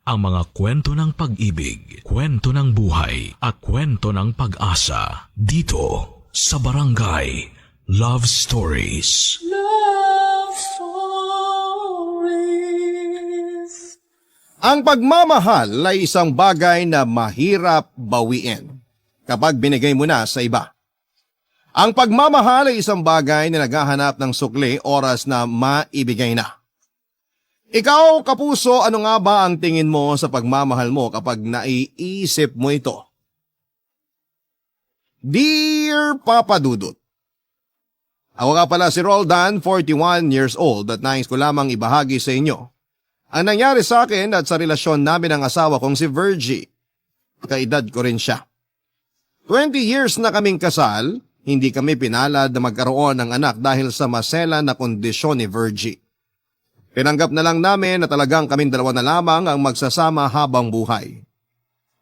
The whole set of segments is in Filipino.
ang mga kwento ng pag-ibig, kwento ng buhay, at kwento ng pag-asa dito sa Barangay Love Stories. Love Stories. Ang pagmamahal ay isang bagay na mahirap bawiin kapag binigay mo na sa iba. Ang pagmamahal ay isang bagay na naghahanap ng sukli oras na maibigay na. Ikaw, kapuso, ano nga ba ang tingin mo sa pagmamahal mo kapag naiisip mo ito? Dear Papa Dudut, ako nga pala si Roldan, 41 years old at nais ko lamang ibahagi sa inyo ang nangyari sa akin at sa relasyon namin ng asawa kong si Virgie. Kaedad ko rin siya. 20 years na kaming kasal, hindi kami pinalad na magkaroon ng anak dahil sa masela na kondisyon ni Virgie. Tinanggap na lang namin na talagang kaming dalawa na lamang ang magsasama habang buhay.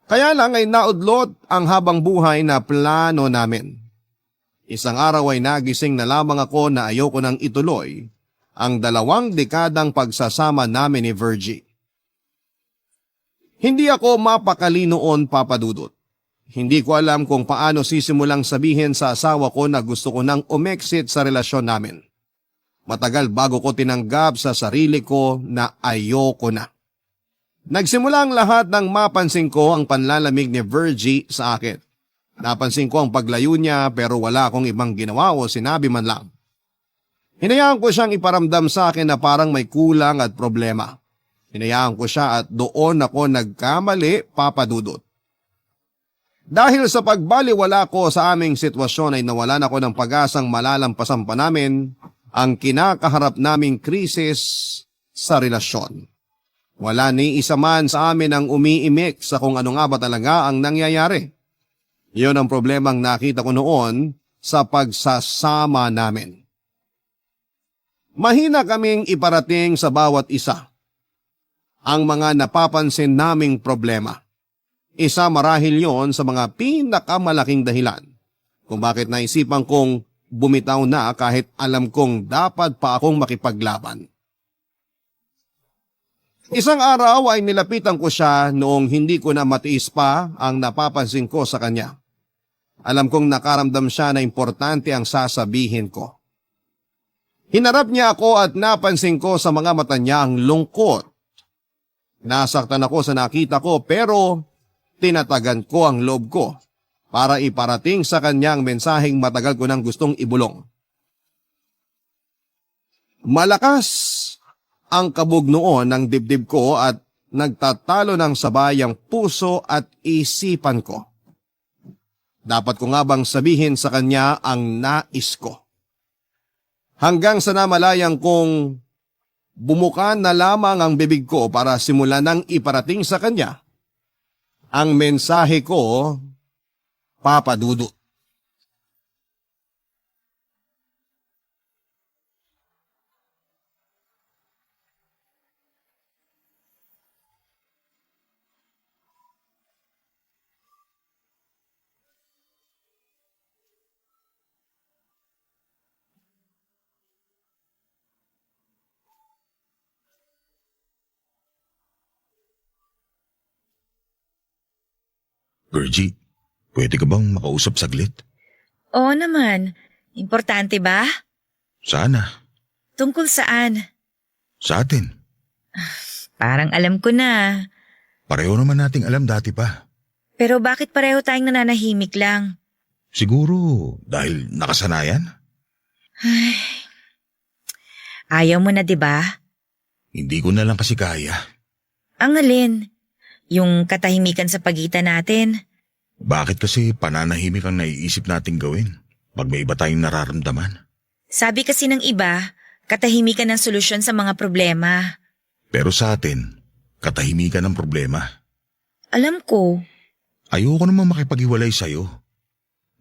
Kaya lang ay naudlot ang habang buhay na plano namin. Isang araw ay nagising na lamang ako na ayoko nang ituloy ang 2 dekadang pagsasama namin ni Virgie. Hindi ako mapakali noon, Papa Dudut. Hindi ko alam kung paano sisimulang sabihin sa asawa ko na gusto ko nang umexit sa relasyon namin. Matagal bago ko tinanggap sa sarili ko na ayoko na. Nagsimula ang lahat nang mapansin ko ang panlalamig ni Virgie sa akin. Napansin ko ang paglayo niya pero wala akong ibang ginawa o sinabi man lang. Hinayaan ko siyang iparamdam sa akin na parang may kulang at problema. Hinayaan ko siya at doon ako nagkamali, Papa Dudut. Dahil sa pagbaliwala ko sa aming sitwasyon ay nawalan ako ng pag-asang malalampasan pa namin ang kinakaharap naming krisis sa relasyon. Wala ni isa man sa amin ang umiimik sa kung ano nga ba talaga ang nangyayari. Iyon ang problemang nakita ko noon sa pagsasama namin. Mahina kaming iparating sa bawat isa ang mga napapansin naming problema. Isa marahil yon sa mga pinakamalaking dahilan kung bakit naisipan kong bumitaw na kahit alam kong dapat pa akong makipaglaban. Isang araw ay nilapitan ko siya noong hindi ko na matiis pa ang napapansin ko sa kanya. Alam kong nakaramdam siya na importante ang sasabihin ko. Hinarap niya ako at napansin ko sa mga mata niya ang lungkot. Nasaktan ako sa nakita ko pero tinatagan ko ang loob ko para iparating sa kanya ang mensaheng matagal ko nang gustong ibulong. Malakas ang kabog noon ng dibdib ko at nagtatalo ng sabay ang puso at isipan ko. Dapat ko nga bang sabihin sa kanya ang nais ko? Hanggang sa namalayang kong bumuka na lamang ang bibig ko para simulan ng iparating sa kanya ang mensahe ko, Papa Dudut. Virgie, pwede ka bang makausap saglit? Oo naman. Importante ba? Sana. Tungkol saan? Sa atin. Parang alam ko na. Pareho naman nating alam dati pa. Pero bakit pareho tayong nananahimik lang? Siguro dahil nakasanayan? Ayaw mo na, 'di ba? Hindi ko na lang kasi kaya. Ang alin? Yung katahimikan sa pagitan natin? Bakit kasi pananahimik ang naiisip nating gawin pag may iba tayong nararamdaman? Sabi kasi ng iba, katahimikan ang solusyon sa mga problema. Pero sa atin, katahimikan ang problema. Alam ko. Ayoko naman makipaghiwalay sa'yo.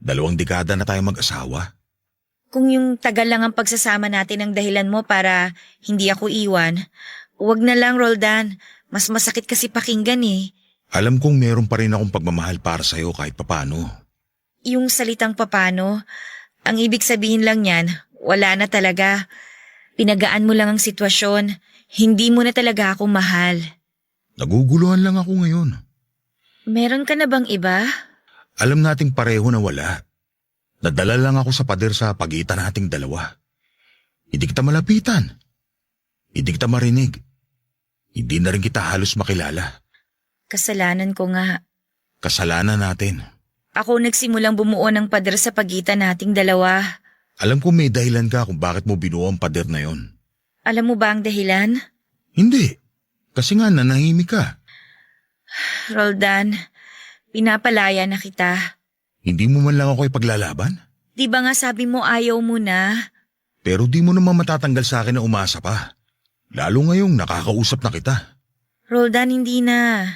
2 dekada na tayo mag-asawa. Kung yung tagal lang ang pagsasama natin ang dahilan mo para hindi ako iwan, huwag na lang, Roldan. Mas masakit kasi pakinggan eh. Alam kong meron pa rin akong pagmamahal para sa'yo kahit papano. Yung salitang papano, ang ibig sabihin lang niyan, wala na talaga. Pinagaan mo lang ang sitwasyon. Hindi mo na talaga ako mahal. Naguguluhan lang ako ngayon. Meron ka na bang iba? Alam nating pareho na wala. Nadala lang ako sa pader sa pagitan nating dalawa. Hindi kita malapitan. Hindi kita marinig. Hindi na rin kita halos makilala. Kasalanan ko nga. Kasalanan natin. Ako nagsimulang bumuo ng pader sa pagitan nating dalawa. Alam ko may dahilan ka kung bakit mo binuo ang pader na yon. Alam mo ba ang dahilan? Hindi. Kasi nga nanahimik ka. Roldan, pinapalaya na kita. Hindi mo man lang ako ipaglalaban? Di ba nga sabi mo ayaw mo na? Pero di mo naman matatanggal sa akin na umasa pa. Lalo ngayong nakakausap na kita. Roldan, hindi na.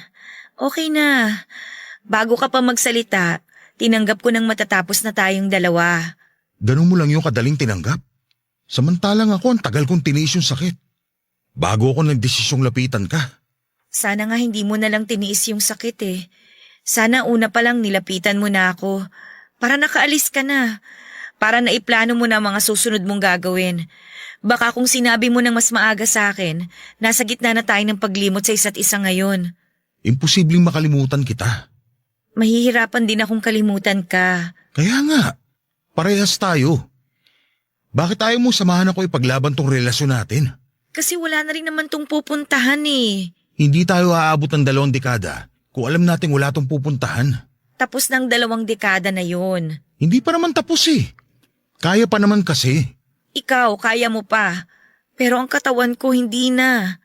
Okay na. Bago ka pa magsalita, tinanggap ko nang matatapos na tayong dalawa. Ganun mo lang yung kadaling tinanggap. Samantalang ako ang tagal kong tiniis yung sakit. Bago ako nagdesisyong lapitan ka. Sana nga hindi mo na lang tiniis yung sakit eh. Sana una pa lang nilapitan mo na ako. Para nakaalis ka na. Para naiplano mo na ang mga susunod mong gagawin. Baka kung sinabi mo nang mas maaga sa akin, nasa gitna na tayo ng paglimot sa isa't isa ngayon. Imposibleng makalimutan kita. Mahihirapan din akong kalimutan ka. Kaya nga, parehas tayo. Bakit ayaw mo samahan ako ipaglaban tong relasyon natin? Kasi wala na rin naman tong pupuntahan eh. Hindi tayo aabot ng 2 dekada kung alam nating wala tong pupuntahan. Tapos ng 2 dekada na yon. Hindi pa naman tapos eh. Kaya pa naman kasi. Ikaw, kaya mo pa. Pero ang katawan ko hindi na.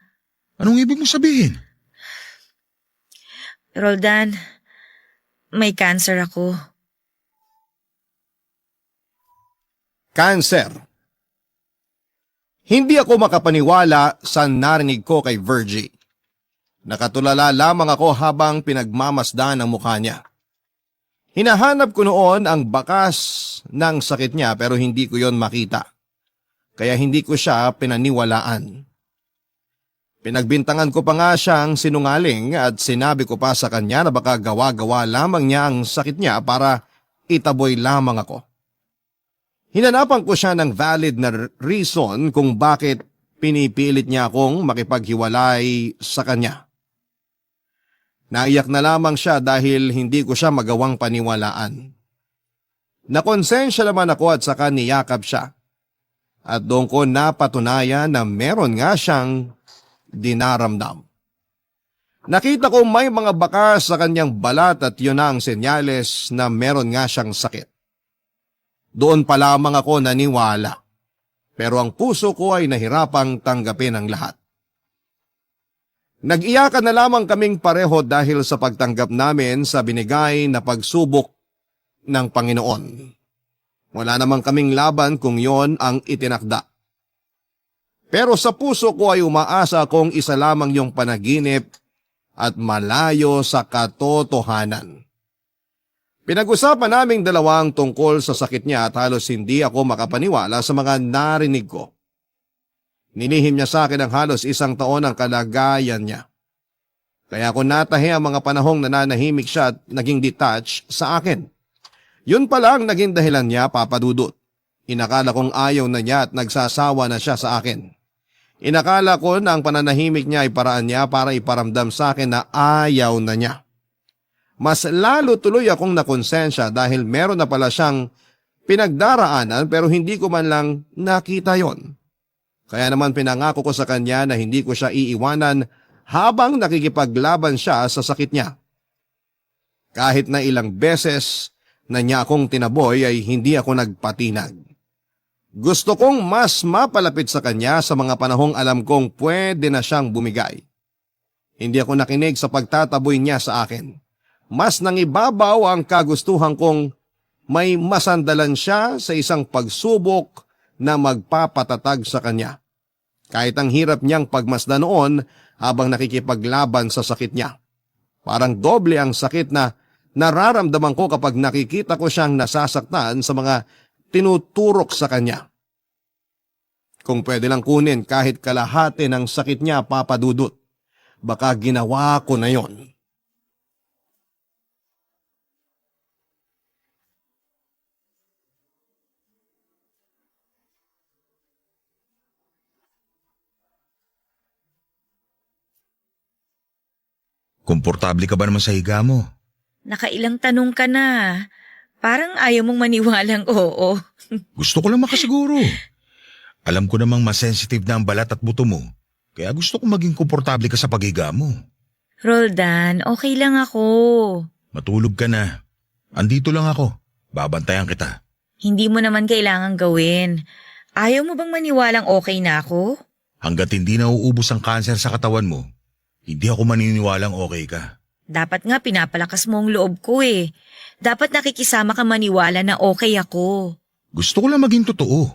Anong ibig mo sabihin? Roldan, may cancer ako. Cancer. Hindi ako makapaniwala sa narinig ko kay Virgie. Nakatulala lamang ako habang pinagmamasdan ang mukha niya. Hinahanap ko noon ang bakas ng sakit niya pero hindi ko yon makita. Kaya hindi ko siya pinaniwalaan. Pinagbintangan ko pa nga siyang sinungaling at sinabi ko pa sa kanya na baka gawa-gawa lamang niya ang sakit niya para itaboy lamang ako. Hinanapan ko siya ng valid na reason kung bakit pinipilit niya akong makipaghiwalay sa kanya. Naiyak na lamang siya dahil hindi ko siya magawang paniwalaan. Nakonsensya naman ako at saka niyakap siya. At doon ko napatunayan na meron nga siyang dinaramdam. Nakita ko may mga bakas sa kanyang balat at yun ang senyales na meron nga siyang sakit. Doon pa lamang ako naniwala. Pero ang puso ko ay nahirapang tanggapin ang lahat. Nag-iyakan na lamang kaming pareho dahil sa pagtanggap namin sa binigay na pagsubok ng Panginoon. Wala namang kaming laban kung yon ang itinakda. Pero sa puso ko ay umaasa kung isa lamang yung panaginip at malayo sa katotohanan. Pinag-usapan naming dalawang tungkol sa sakit niya at halos hindi ako makapaniwala sa mga narinig ko. Nilihim niya sa akin ang halos 1 taon ang kalagayan niya. Kaya ako natahi ang mga panahong nananahimik siya at naging detached sa akin. Yun pala ang naging dahilan niya, Papa Dudut. Inakala kong ayaw na niya at nagsasawa na siya sa akin. Inakala ko na ang pananahimik niya ay paraan niya para iparamdam sa akin na ayaw na niya. Mas lalo tuloy akong nakonsensya dahil meron na pala siyang pinagdaraanan pero hindi ko man lang nakita yon. Kaya naman pinangako ko sa kanya na hindi ko siya iiwanan habang nakikipaglaban siya sa sakit niya. Kahit na ilang beses na niya akong tinaboy ay hindi ako nagpatinag. Gusto kong mas mapalapit sa kanya sa mga panahong alam kong pwede na siyang bumigay. Hindi ako nakinig sa pagtataboy niya sa akin. Mas nangibabaw ang kagustuhan kong may masandalan siya sa isang pagsubok na magpapatatag sa kanya. Kahit ang hirap niyang pagmasdan noon habang nakikipaglaban sa sakit niya. Parang doble ang sakit na nararamdaman ko kapag nakikita ko siyang nasasaktan sa mga tinuturok sa kanya. Kung pwede lang kunin kahit kalahati ng sakit niya, Papa Dudut, baka ginawa ko na yon. Komportable ka ba naman sa higa mo? Nakailang tanong ka na. Parang ayaw mong maniwalang oo. Gusto ko lang makasiguro. Alam ko namang mas sensitive na ang balat at buto mo. Kaya gusto ko maging komportable ka sa paghiga mo. Roldan, okay lang ako. Matulog ka na. Andito lang ako. Babantayan kita. Hindi mo naman kailangang gawin. Ayaw mo bang maniwalang okay na ako? Hanggat hindi nauubos ang kanser sa katawan mo, hindi ako maniniwalang okay ka. Dapat nga pinapalakas mo ang loob ko eh. Dapat nakikisama ka maniwala na okay ako. Gusto ko lang maging totoo.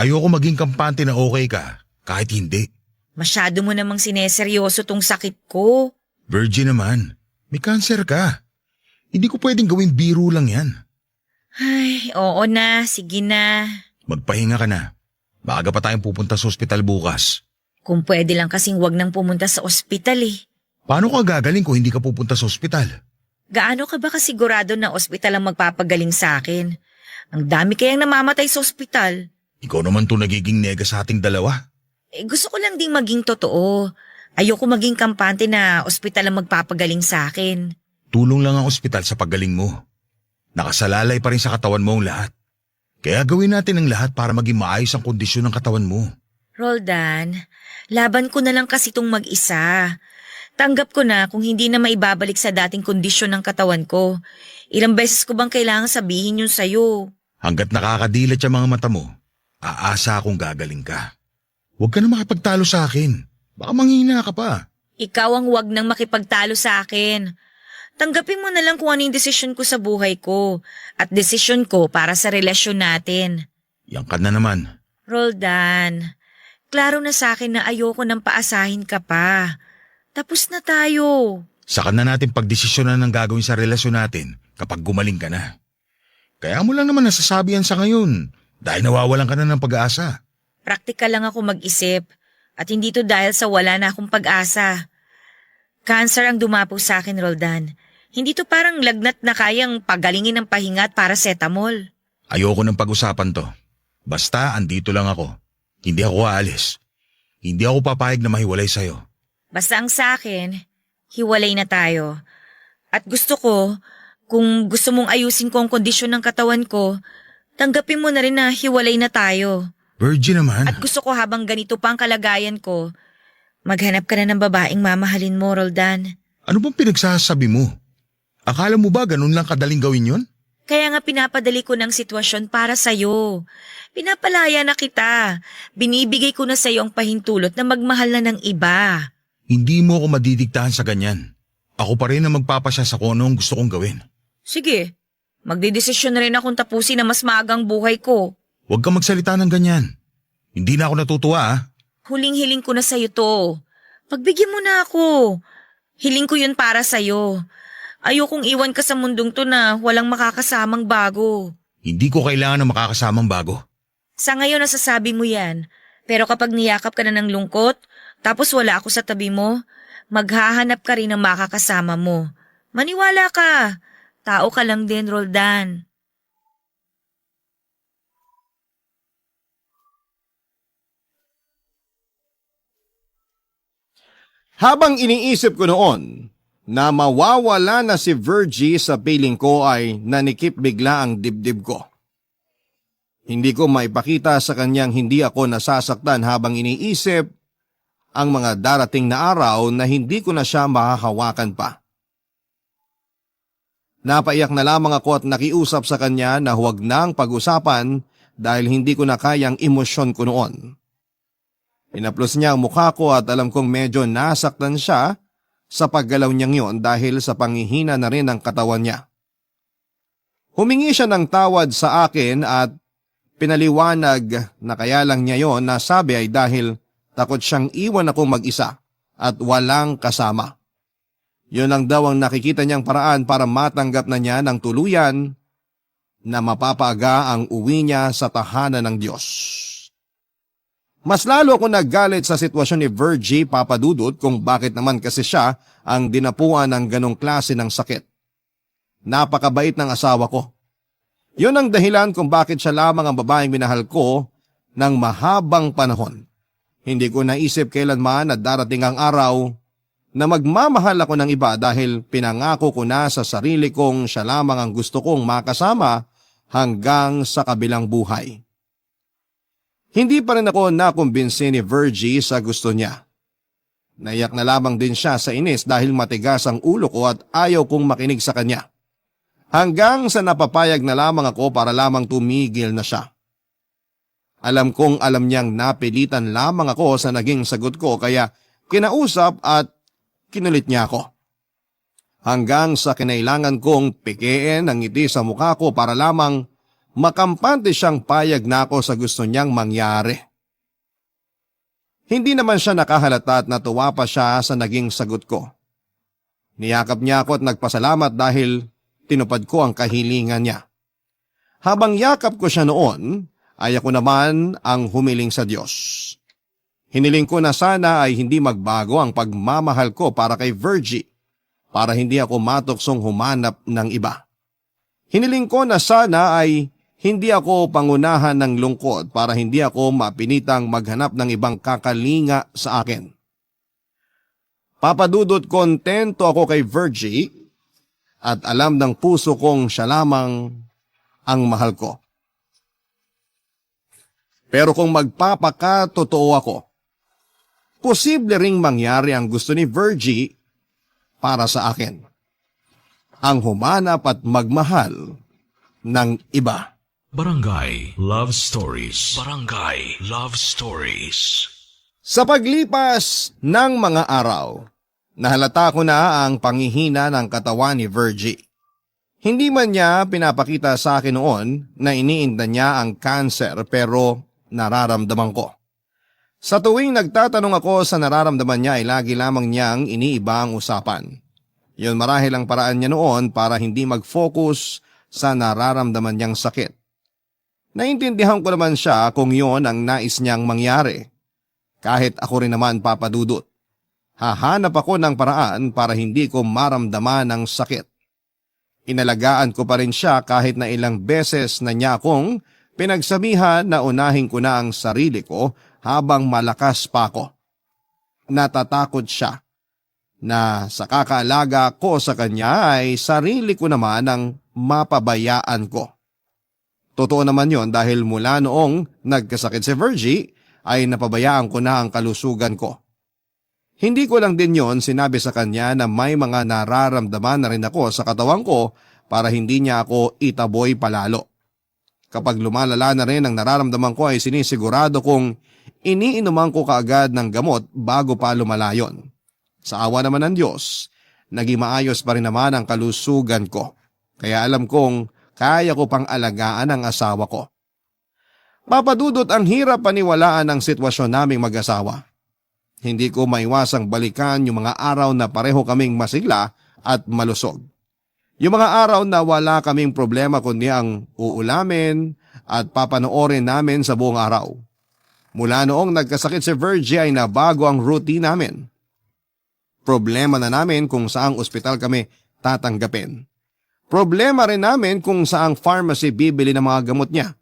Ayoko maging kampante na okay ka, kahit hindi. Masyado mo namang sineseryoso tong sakit ko. Virgin naman, may kanser ka. Hindi ko pwedeng gawing biro lang yan. Ay, oo na, sige na. Magpahinga ka na. Maaga pa tayong pupunta sa ospital bukas. Kung pwede lang kasing wag nang pumunta sa ospital eh. Paano ka gagaling kung hindi ka pupunta sa ospital? Gaano ka ba kasigurado na ospital ang magpapagaling sa akin? Ang dami kayang namamatay sa ospital. Ikaw naman to nagiging nega sa ating dalawa. Gusto ko lang ding maging totoo. Ayoko maging kampante na ospital ang magpapagaling sa akin. Tulong lang ang ospital sa paggaling mo. Nakasalalay pa rin sa katawan mo ang lahat. Kaya gawin natin ang lahat para maging maayos ang kondisyon ng katawan mo. Roldan, laban ko na lang kasi itong mag-isa. Tanggap ko na kung hindi na maibabalik sa dating kondisyon ng katawan ko. Ilang beses ko bang kailangan sabihin yun sa'yo? Hanggat nakakadilat yung mga mata mo, aasa akong gagaling ka. Huwag ka na makipagtalo sa akin. Baka manghina ka pa. Ikaw ang wag nang makipagtalo sa akin. Tanggapin mo na lang kung ano yung desisyon ko sa buhay ko at desisyon ko para sa relasyon natin. Yang ka na naman. Roldan, klaro na sa akin na ayoko nang paasahin ka pa. Tapos na tayo. Saka na natin pagdesisyonan ng gagawin sa relasyon natin kapag gumaling ka na. Kaya mo lang naman nasasabi yan sa ngayon dahil nawawalan ka na ng pag-asa. Praktikal lang ako mag-isip at hindi to dahil sa wala na akong pag-asa. Cancer ang dumapo sa akin, Roldan. Hindi to parang lagnat na kayang pagalingin ng pahinga at paracetamol. Ayoko ng pag-usapan to. Basta andito lang ako. Hindi ako aalis. Hindi ako papayag na mahiwalay sa'yo. Basta ang sa akin, hiwalay na tayo. At gusto ko, kung gusto mong ayusin ko ang kondisyon ng katawan ko, tanggapin mo na rin na hiwalay na tayo. Virgin naman. At gusto ko habang ganito pa ang kalagayan ko, maghanap ka na ng babaeng mamahalin mo, Roldan. Ano bang pinagsasabi mo? Akala mo ba ganun lang kadaling gawin yon? Kaya nga pinapadali ko ng sitwasyon para sa'yo. Pinapalaya na kita. Binibigay ko na sa'yo ang pahintulot na magmahal na ng iba. Hindi mo ako madidiktahan sa ganyan. Ako pa rin ang magpapasya sa kung ano ang gusto kong gawin. Sige, magdedesisyon na rin akong tapusin na mas maagang buhay ko. Huwag kang magsalita ng ganyan. Hindi na ako natutuwa ah. Huling-hiling ko na sa'yo to. Pagbigyan mo na ako. Hiling ko yun para sa'yo. Ayokong iwan ka sa mundong to na walang makakasamang bago. Hindi ko kailangan ng makakasamang bago. Sa ngayon nasasabi mo yan. Pero kapag niyakap ka na ng lungkot, tapos wala ako sa tabi mo, maghahanap ka rin ng makakasama mo. Maniwala ka. Tao ka lang din, Roldan. Habang iniisip ko noon na mawawala na si Virgie sa piling ko ay nanikip bigla ang dibdib ko. Hindi ko maipakita sa kanyang hindi ako nasasaktan habang iniisip ang mga darating na araw na hindi ko na siya makakawakan pa. Napaiyak na lamang ako at nakiusap sa kanya na huwag nang pag-usapan dahil hindi ko na kayang emosyon ko noon. Pinaplos niya ang mukha ko at alam kong medyo nasaktan siya sa paggalaw niyang yon dahil sa panghihina na rin ng katawan niya. Humingi siya ng tawad sa akin at pinaliwanag na kaya lang niya yon na sabi ay dahil takot siyang iwan akong mag-isa at walang kasama. Yun lang daw ang nakikita niyang paraan para matanggap na niya ng tuluyan na mapapaga ang uwi niya sa tahanan ng Diyos. Mas lalo ako naggalit sa sitwasyon ni Virgie Papadudut kung bakit naman kasi siya ang dinapuan ng ganong klase ng sakit. Napakabait ng asawa ko. Yun ang dahilan kung bakit siya lamang ang babaeng minahal ko ng mahabang panahon. Hindi ko naisip kailanman na darating ang araw na magmamahal ako ng iba dahil pinangako ko na sa sarili kong siya lamang ang gusto kong makasama hanggang sa kabilang buhay. Hindi pa rin ako nakumbinsi ni Virgie sa gusto niya. Naiyak na lamang din siya sa inis dahil matigas ang ulo ko at ayaw kong makinig sa kanya. Hanggang sa napapayag na lamang ako para lamang tumigil na siya. Alam kong alam niyang napilitan lamang ako sa naging sagot ko kaya kinausap at kinulit niya ako. Hanggang sa kinailangan kong pikiin ang ngiti sa mukha ko para lamang makampante siyang payag na ako sa gusto niyang mangyari. Hindi naman siya nakahalata at natuwa pa siya sa naging sagot ko. Niyakap niya ako at nagpasalamat dahil tinupad ko ang kahilingan niya. Habang yakap ko siya noon, ay ako naman ang humiling sa Diyos. Hiniling ko na sana ay hindi magbago ang pagmamahal ko para kay Virgie, para hindi ako matuksong humanap ng iba. Hiniling ko na sana ay hindi ako pangunahan ng lungkot para hindi ako mapinitang maghanap ng ibang kakalinga sa akin. Papadudot, kontento ako kay Virgie at alam ng puso kong siya lamang ang mahal ko. Pero kung magpapakatotoo ako, posible ring mangyari ang gusto ni Virgie para sa akin. Ang humanap at magmahal ng iba. Barangay Love Stories. Barangay Love Stories. Sa paglipas ng mga araw, nahalata ko na ang panghihina ng katawan ni Virgie. Hindi man niya pinapakita sa akin noon na iniinda niya ang cancer pero nararamdaman ko. Sa tuwing nagtatanong ako sa nararamdaman niya ay lagi lamang niyang iniiba ang usapan. Yun marahil ang paraan niya noon para hindi mag-focus sa nararamdaman niyang sakit. Naintindihan ko naman siya kung yun ang nais niyang mangyari. Kahit ako rin naman papadudot. Hahanap ako ng paraan para hindi ko maramdaman ang sakit. Inalagaan ko pa rin siya kahit na ilang beses na niya akong pinagsabihan na unahin ko na ang sarili ko habang malakas pa ako. Natatakot siya na sa kakaalaga ko sa kanya ay sarili ko naman ang mapabayaan ko. Totoo naman yon dahil mula noong nagkasakit si Virgie ay napabayaan ko na ang kalusugan ko. Hindi ko lang din yon sinabi sa kanya na may mga nararamdaman na rin ako sa katawan ko para hindi niya ako itaboy palalo. Kapag lumalala na rin ang nararamdaman ko ay sinisigurado kong iniinuman ko kaagad ng gamot bago pa lumalayon. Sa awa naman ng Diyos, naging maayos pa rin naman ang kalusugan ko. Kaya alam kong kaya ko pang alagaan ang asawa ko. Papadudot, ang hirap paniwalaan ang sitwasyon naming mag-asawa. Hindi ko maiwasang balikan yung mga araw na pareho kaming masigla at malusog. Yung mga araw na wala kaming problema kundi ang uulamin at papanoorin namin sa buong araw. Mula noong nagkasakit si Virgie ay nabago ang routine namin. Problema na namin kung saang ospital kami tatanggapin. Problema rin namin kung saang pharmacy bibili ng mga gamot niya.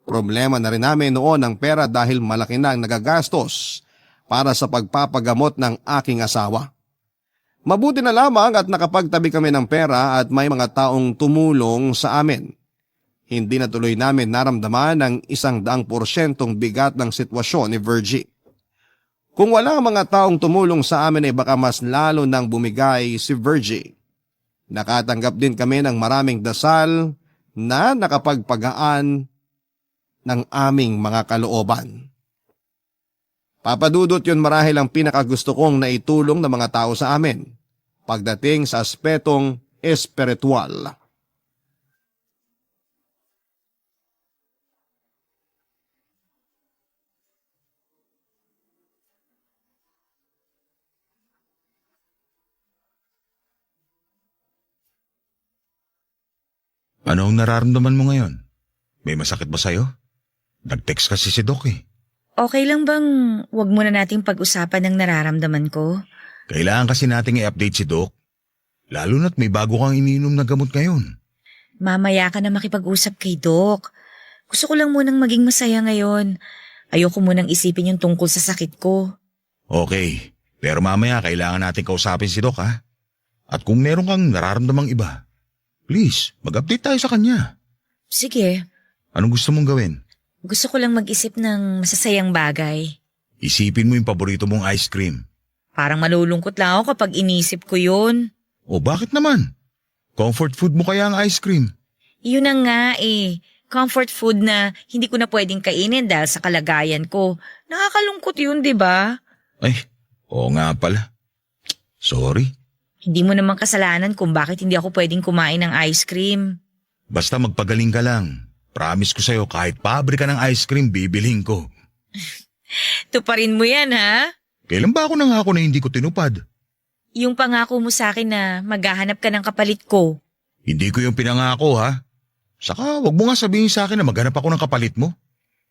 Problema na rin namin noon ang pera dahil malaki na ang nagagastos para sa pagpapagamot ng aking asawa. Mabuti na lamang at nakapagtabi kami ng pera at may mga taong tumulong sa amin. Hindi na tuloy namin naramdaman ang 100% bigat ng sitwasyon ni Virgie. Kung wala mga taong tumulong sa amin ay baka mas lalo nang bumigay si Virgie. Nakatanggap din kami ng maraming dasal na nakapagpagaan ng aming mga kalooban. Papadudot, yun marahil ang pinakagusto kong naitulong ng mga tao sa amin pagdating sa aspetong espiritual. Ano ang nararamdaman mo ngayon? May masakit ba sa'yo? Nag-text kasi si Doc eh. Okay lang bang wag muna nating pag-usapan ng nararamdaman ko? Kailangan kasi nating i-update si Doc. Lalo na't may bago kang iniinom na gamot ngayon. Mamaya ka na makipag-usap kay Doc. Gusto ko lang munang maging masaya ngayon. Ayoko munang isipin yung tungkol sa sakit ko. Okay, Pero mamaya kailangan natin kausapin si Doc ha. At kung meron kang nararamdamang iba, please, mag-update tayo sa kanya. Sige, Anong gusto mong gawin? gusto ko lang mag-isip ng masasayang bagay. Isipin mo yung paborito mong ice cream. Parang malulungkot lang ako kapag inisip ko yun. O bakit naman? Comfort food mo kaya ang ice cream? Yun na nga eh. Comfort food na hindi ko na pwedeng kainin dahil sa kalagayan ko. Nakakalungkot yun, di ba? Ay, oo nga pala. Sorry. Hindi mo naman kasalanan kung bakit hindi ako pwedeng kumain ng ice cream. Basta magpagaling ka lang. Promise ko sa'yo kahit pabrika ng ice cream bibilhin ko. Tuparin mo yan, ha? Kailan ba ako nangako na hindi ko tinupad? Yung pangako mo sa akin na maghahanap ka ng kapalit ko. Hindi ko yung pinangako ha. Saka wag mo nga sabihin sa akin na maghanap ako ng kapalit mo.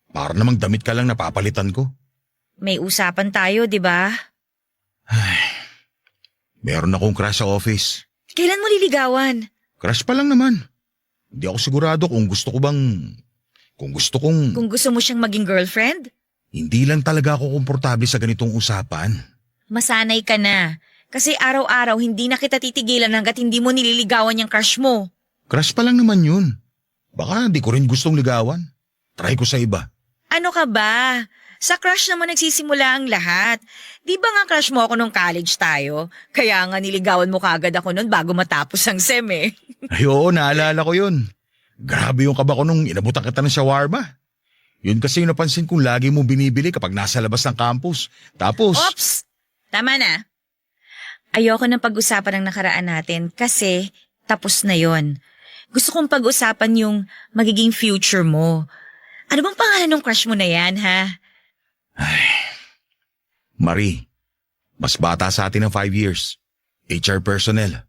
Para namang damit ka lang napapalitan ko. May usapan tayo, di ba? Meron akong crush sa office. Kailan mo liligawan? Crush pa lang naman. Hindi ako sigurado kung gusto ko bang... Kung gusto kong... Kung gusto mo siyang maging girlfriend? Hindi lang talaga ako komportable sa ganitong usapan. Masanay ka na. Kasi araw-araw hindi na kita titigilan hanggat hindi mo nililigawan yung crush mo. Crush pa lang naman yun. Baka di ko rin gustong ligawan. Try ko sa iba. Ano ka ba? Sa crush naman nagsisimula ang lahat. Di ba nga crush mo ako nung college tayo? Kaya nga niligawan mo kagad ako nun bago matapos ang SEM eh. Ay oo, naalala ko yun. Grabe yung kaba ko nung inabutan kita ng shawarma. Yun kasi yung napansin kong lagi mo binibili kapag nasa labas ng campus. Tapos... Oops! Tama na. Ayoko nang pag-usapan ng nakaraan natin kasi tapos na yon. Gusto kong pag-usapan yung magiging future mo. Ano bang pangalan ng crush mo na yan, ha? Marie, mas bata sa atin ng 5 years. HR personnel.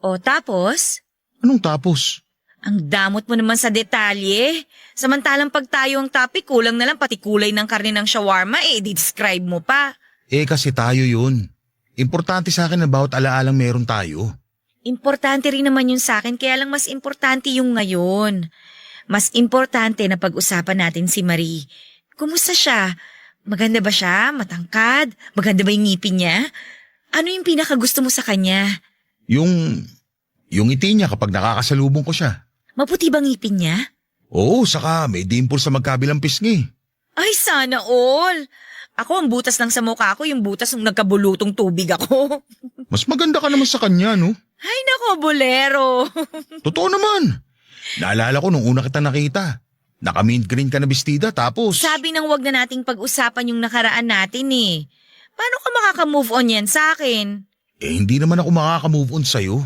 O tapos? Anong tapos? Ang damot mo naman sa detalye. Samantalang pag tayo ang topic, kulang na lang pati kulay ng karne ng shawarma, describe mo pa. Kasi tayo yun. Importante sa akin na bawat alaalang meron tayo. Importante rin naman yun sa akin, kaya lang mas importante yung ngayon. Mas importante na pag-usapan natin si Marie. Kumusta siya? Maganda ba siya? Matangkad? Maganda ba yung ngipin niya? Ano yung pinakagusto mo sa kanya? Yung ngiti niya kapag nakakasalubong ko siya. Maputi bang ngipin niya? Oo, saka may dimple sa magkabilang pisngi. Ay, sana all! Ako ang butas lang sa mukha ko, yung butas ng nagkabulutong tubig ako. Mas maganda ka naman sa kanya, no? Ay nako, bolero! Totoo naman. Naalala ko nung una kita nakita. Naka-mint green ka na bestida tapos... Sabi nang wag na nating pag-usapan yung nakaraan natin eh. Paano ka makaka-move on yan sa akin? Hindi naman ako makaka-move on sa'yo.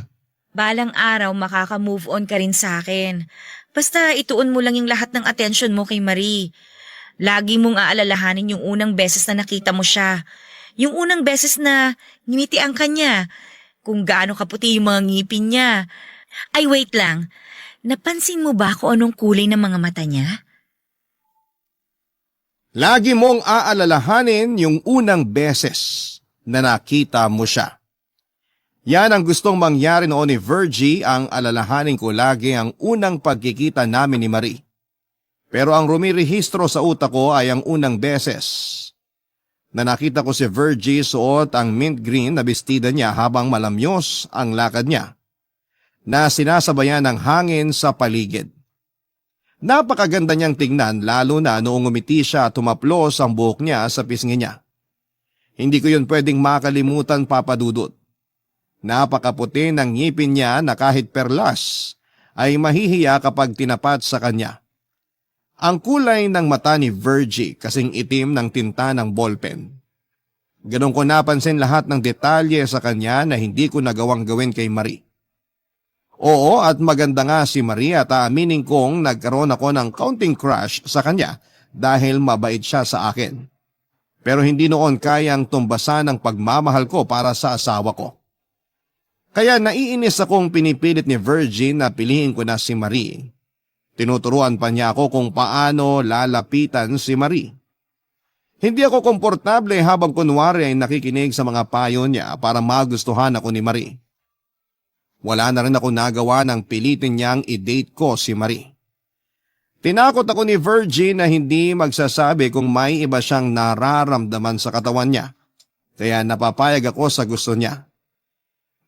Balang araw makaka-move on ka rin sa akin. Basta ituon mo lang yung lahat ng attention mo kay Marie. Lagi mong aalalahanin yung unang beses na nakita mo siya. Yung unang beses na ngimitian ka niya. Kung gaano kaputi yung mga ngipin niya. Ay wait lang, napansin mo ba kung anong kulay ng mga mata niya? Lagi mong aalalahanin yung unang beses na nakita mo siya. Yan ang gustong mangyari noon ni Virgie, ang alalahanin ko lagi ang unang pagkikita namin ni Marie. Pero ang rumirehistro sa utak ko ay ang unang beses na nakita ko si Virgie suot ang mint green na bestida niya habang malamyos ang lakad niya, na sinasabayan ng hangin sa paligid. Napakaganda niyang tingnan lalo na noong umiti siya at tumaplos ang buhok niya sa pisngi niya. Hindi ko yun pwedeng makalimutan, Papa Dudut. Napakaputi ng ngipin niya na kahit perlas ay mahihiya kapag tinapat sa kanya. Ang kulay ng mata ni Virgie kasing itim ng tinta ng ballpen. Ganun ko napansin lahat ng detalye sa kanya na hindi ko nagawang gawin kay Marie. Oo, at maganda nga si Marie at aaminin kong nagkaroon ako ng counting crush sa kanya dahil mabait siya sa akin. Pero hindi noon kayang tumbasan ang pagmamahal ko para sa asawa ko. Kaya naiinis akong pinipilit ni Virgie na piliin ko na si Marie. Tinuturuan pa niya ako kung paano lalapitan si Marie. Hindi ako komportable habang kunwari ay nakikinig sa mga payo niya para magustuhan ako ni Marie. Wala na rin ako nagawa ng pilitin niyang i-date ko si Marie. Tinakot ako ni Virgie na hindi magsasabi kung may iba siyang nararamdaman sa katawan niya. kaya napapayag ako sa gusto niya.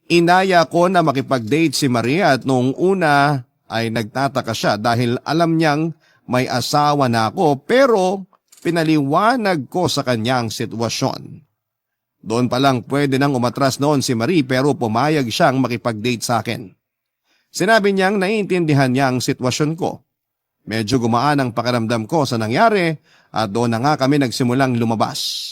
Inaya ko na makipag-date si Maria at noong una ay nagtataka siya dahil alam niyang may asawa na ako pero pinaliwanag ko sa kanyang sitwasyon. Doon pa lang pwede nang umatras noon si Marie pero pumayag siyang makipag-date sa akin. Sinabi niyang naiintindihan niya ang sitwasyon ko. Medyo gumaan ang pakiramdam ko sa nangyari at doon na nga kami nagsimulang lumabas.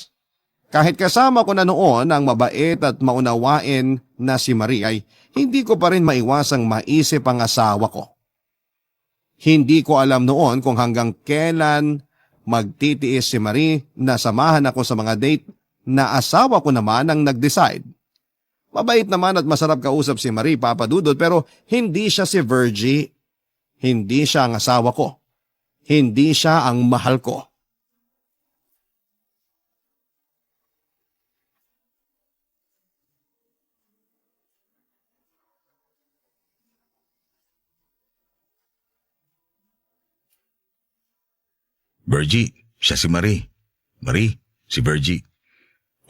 Kahit kasama ko na noon ang mabait at maunawain na si Marie ay hindi ko pa rin maiwasang maisip ang asawa ko. Hindi ko alam noon kung hanggang kailan magtitiis si Marie na samahan ako sa mga date na asawa ko naman ang nag-decide. Mabait naman at masarap kausap si Marie, Papa Dudut, pero hindi siya si Virgie. Hindi siya ang asawa ko. Hindi siya ang mahal ko. Virgie, siya si Marie. Marie, si Virgie.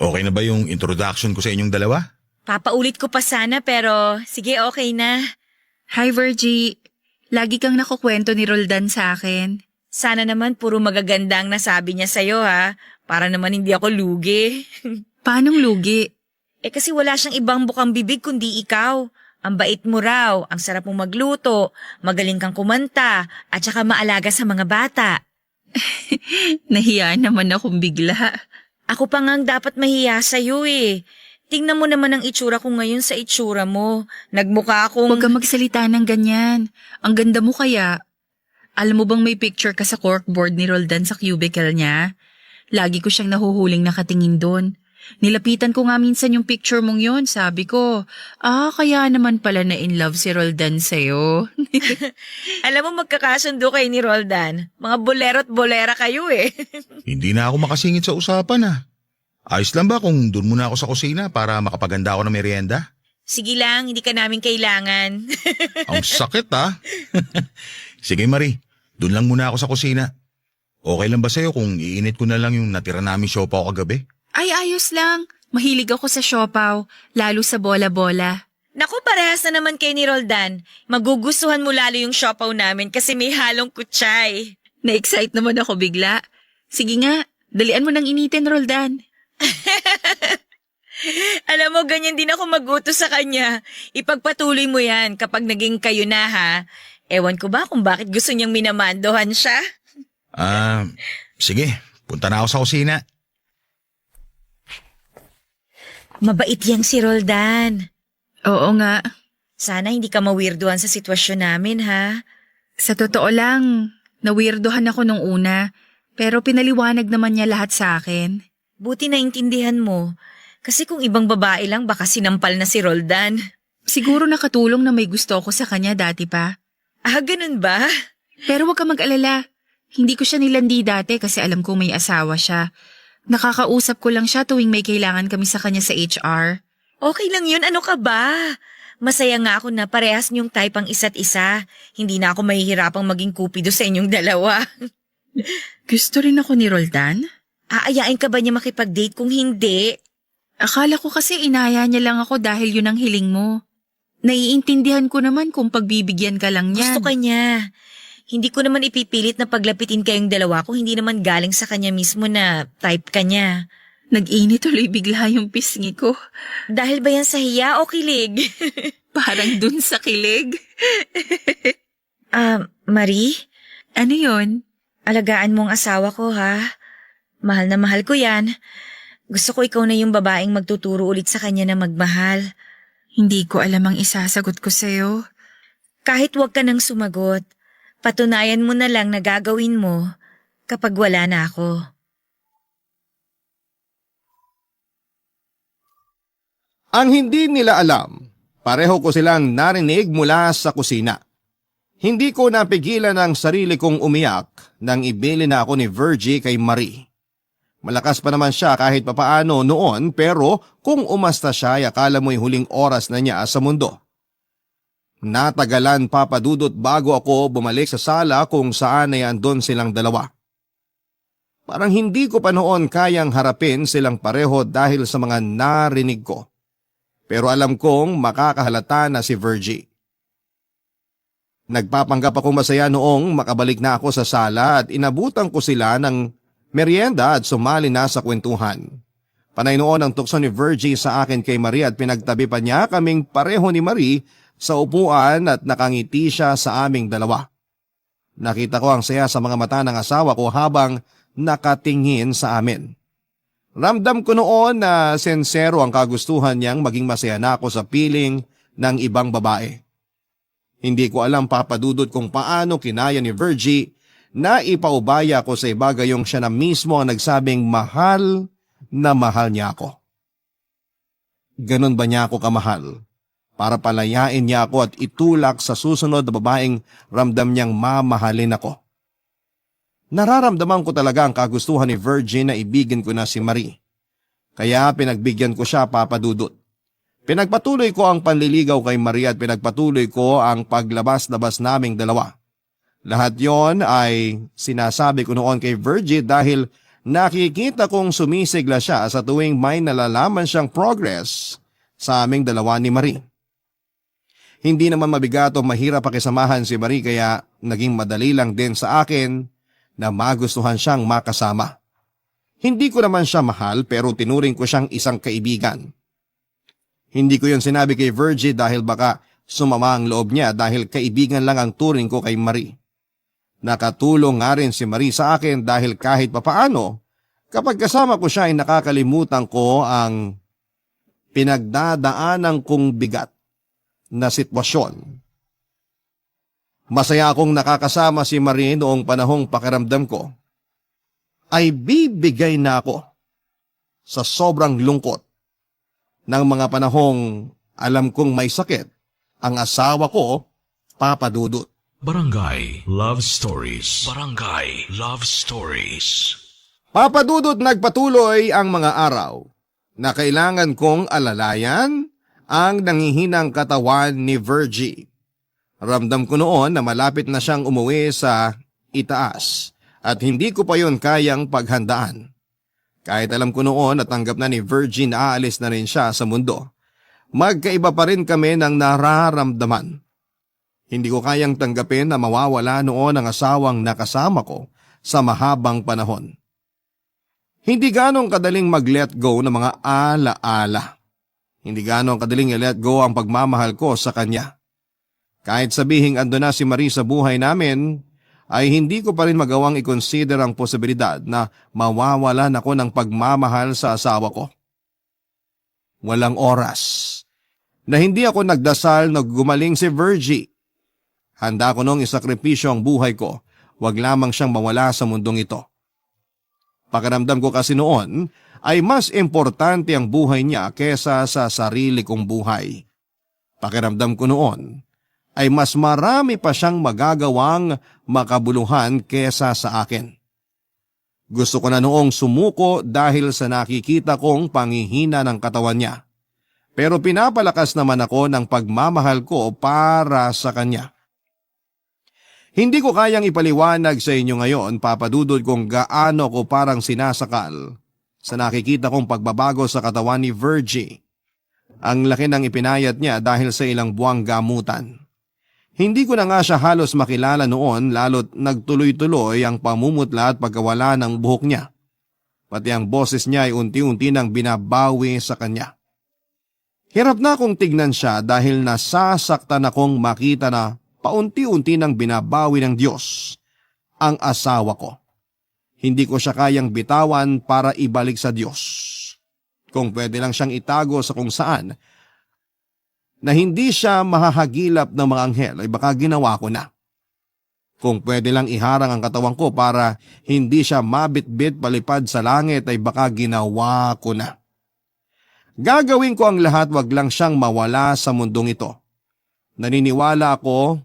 Okay na ba yung introduction ko sa inyong dalawa? Papaulit ko pa sana pero sige okay na. Hi Virgie, lagi kang nakukwento ni Roldan sa akin. Sana naman puro magaganda ang nasabi niya sa'yo ha, para naman hindi ako lugi. Paanong lugi? Kasi wala siyang ibang bukang bibig kundi ikaw. Ang bait mo raw, ang sarap mong magluto, magaling kang kumanta, at saka maalaga sa mga bata. Nahiya naman akong bigla. Ako pa nga ang dapat mahiya sa'yo eh. Tingnan mo naman ang itsura ko ngayon sa itsura mo. Nagmukha akong... Huwag kang magsalita ng ganyan. Ang ganda mo kaya. Alam mo bang may picture ka sa corkboard ni Roldan sa cubicle niya? Lagi ko siyang nahuhuling nakatingin doon. Nilapitan ko nga minsan yung picture mong yon. Sabi ko, kaya naman pala na in love si Roldan sa'yo. Alam mo magkakasundo kayo ni Roldan. Mga bolero at bolera kayo eh. Hindi na ako makasingit sa usapan Ayos lang ba kung doon muna ako sa kusina para makapaganda ako ng merienda? Sige lang, hindi ka namin kailangan. Ang sakit Sige Marie, doon lang muna ako sa kusina. Okay lang ba sa'yo kung iinit ko na lang yung natira namin siopaw kagabi? Ay, ayos lang. Mahilig ako sa siopaw, lalo sa bola-bola. Naku, parehas na naman kay ni Roldan. Magugustuhan mo lalo yung siopaw namin kasi may halong kutsay. Na-excite naman ako bigla. Sige nga, dalian mo nang initin, Roldan. Alam mo, ganyan din ako magutos sa kanya. Ipagpatuloy mo yan kapag naging kayo na ha. Ewan ko ba kung bakit gusto niyang minamandohan siya? Sige, punta na ako sa kusina. Mabait yang si Roldan. Oo nga. Sana hindi ka mawirduhan sa sitwasyon namin ha. Sa totoo lang, nawirdohan ako nung una, pero pinaliwanag naman niya lahat sa akin. Buti naintindihan mo. Kasi kung ibang babae lang baka sinampal na si Roldan. Siguro nakatulong na may gusto ako sa kanya dati pa. Ganun ba? Pero huwag ka mag-alala. Hindi ko siya nilandi dati kasi alam kong may asawa siya. Nakakausap ko lang siya tuwing may kailangan kami sa kanya sa HR. Okay lang yun, ano ka ba? Masaya nga ako na parehas niyong type ang isa't isa. Hindi na ako mahihirapang maging kupido sa inyong dalawa. Gusto rin ako ni Roldan? Aayain ka ba niya makipag-date kung hindi? Akala ko kasi inaya niya lang ako dahil yun ang hiling mo. Naiintindihan ko naman kung pagbibigyan ka lang niyan. Gusto ka niya. Hindi ko naman ipipilit na paglapitin kayong dalawa kung hindi naman galing sa kanya mismo na type ka niya. Nag-init tuloy bigla yung pisngi ko. Dahil ba yan sa hiya o kilig? Parang dun sa kilig. Marie? Ano yun? Alagaan mo ang asawa ko ha. Mahal na mahal ko yan. Gusto ko ikaw na yung babaeng magtuturo ulit sa kanya na magmahal. Hindi ko alam ang isasagot ko sa'yo. Kahit wag ka nang sumagot, patunayan mo na lang na gagawin mo kapag wala na ako. Ang hindi nila alam, pareho ko silang narinig mula sa kusina. Hindi ko napigilan ang sarili kong umiyak nang ibili na ako ni Virgie kay Marie. Malakas pa naman siya kahit papaano noon pero kung umasta siya ay akala mo'y huling oras na niya sa mundo. Natagalan papadudot bago ako bumalik sa sala kung saan ay andon silang dalawa. Parang hindi ko pa noon kayang harapin silang pareho dahil sa mga narinig ko. Pero alam kong makakahalata na si Virgie. Nagpapanggap ako masaya noong makabalik na ako sa sala at inabutan ko sila ng merienda at sumali na sa kwentuhan. Panay noon ang tukso ni Virgie sa akin kay Marie at pinagtabi pa niya kaming pareho ni Marie sa upuan at nakangiti siya sa aming dalawa. Nakita ko ang saya sa mga mata ng asawa ko habang nakatingin sa amin. Ramdam ko noon na sensero ang kagustuhan niyang maging masaya na ako sa piling ng ibang babae. Hindi ko alam papadudot kung paano kinaya ni Virgie na ipaubaya ko sa iba gayong siya na mismo ang nagsabing mahal na mahal niya ako. Ganon ba niya ako kamahal? Para palayain niya ako at itulak sa susunod na babaeng ramdam niyang mamahalin ako. Nararamdaman ko talaga ang kagustuhan ni Virgie na ibigin ko na si Marie. Kaya pinagbigyan ko siya papadudot. Pinagpatuloy ko ang panliligaw kay Marie at pinagpatuloy ko ang paglabas-labas naming dalawa. Lahat yon ay sinasabi ko noon kay Virgie dahil nakikita kong sumisigla siya sa tuwing may nalalaman siyang progress sa aming dalawa ni Marie. Hindi naman mabigat o mahirap pakisamahan si Marie kaya naging madali lang din sa akin na magustuhan siyang makasama. Hindi ko naman siya mahal pero tinuring ko siyang isang kaibigan. Hindi ko yun sinabi kay Virgie dahil baka sumama ang loob niya dahil kaibigan lang ang turing ko kay Marie. Nakatulong nga rin si Marie sa akin dahil kahit papaano, kapag kasama ko siya ay nakakalimutan ko ang pinagdadaanan kong bigat na sitwasyon. Masaya akong nakakasama si Marie noong panahong pakiramdam ko ay bibigay na ako sa sobrang lungkot ng mga panahong alam kong may sakit ang asawa ko, Papa Dudut. Barangay Love Stories. Barangay Love Stories. Papa Dudut, nagpatuloy ang mga araw na kailangan kong alalayan ang nangihinang katawan ni Virgie. Ramdam ko noon na malapit na siyang umuwi sa itaas at hindi ko pa yon kayang paghandaan. Kahit alam ko noon na tanggap na ni Virgie na aalis na rin siya sa mundo, magkaiba pa rin kami ng nararamdaman. Hindi ko kayang tanggapin na mawawala noon ang asawang nakasama ko sa mahabang panahon. Hindi ganong kadaling mag-let go ng mga ala-ala. Hindi ganong kadaling i-let go ang pagmamahal ko sa kanya. Kahit sabihing ando na si Marie sa buhay namin, ay hindi ko pa rin magawang i-consider ang posibilidad na mawawalan ako ng pagmamahal sa asawa ko. Walang oras na hindi ako nagdasal na gumaling si Virgie. Handa ko nung isakripisyo ang buhay ko, wag lamang siyang mawala sa mundong ito. Pakiramdam ko kasi noon ay mas importante ang buhay niya kesa sa sarili kong buhay. Pakiramdam ko noon ay mas marami pa siyang magagawang makabuluhan kesa sa akin. Gusto ko na noong sumuko dahil sa nakikita kong panghihina ng katawan niya. Pero pinapalakas naman ako ng pagmamahal ko para sa kanya. Hindi ko kayang ipaliwanag sa inyo ngayon, Papa Dudut, kung gaano ko parang sinasakal sa nakikita kong pagbabago sa katawan ni Virgie. Ang laki ng ipinayat niya dahil sa ilang buwang gamutan. Hindi ko na nga siya halos makilala noon lalo't nagtuloy-tuloy ang pamumutla at pagkawala ng buhok niya. Pati ang boses niya ay unti-unti nang binabawi sa kanya. Hirap na akong tignan siya dahil nasasaktan akong makita na paunti-unti nang binabawi ng Diyos ang asawa ko. Hindi ko siya kayang bitawan para ibalik sa Diyos. Kung pwede lang siyang itago sa kung saan na hindi siya mahahagilap ng mga anghel ay baka ginawa ko na. Kung pwede lang iharang ang katawan ko para hindi siya mabitbit palipad sa langit ay baka ginawa ko na. Gagawin ko ang lahat, wag lang siyang mawala sa mundong ito. Naniniwala ako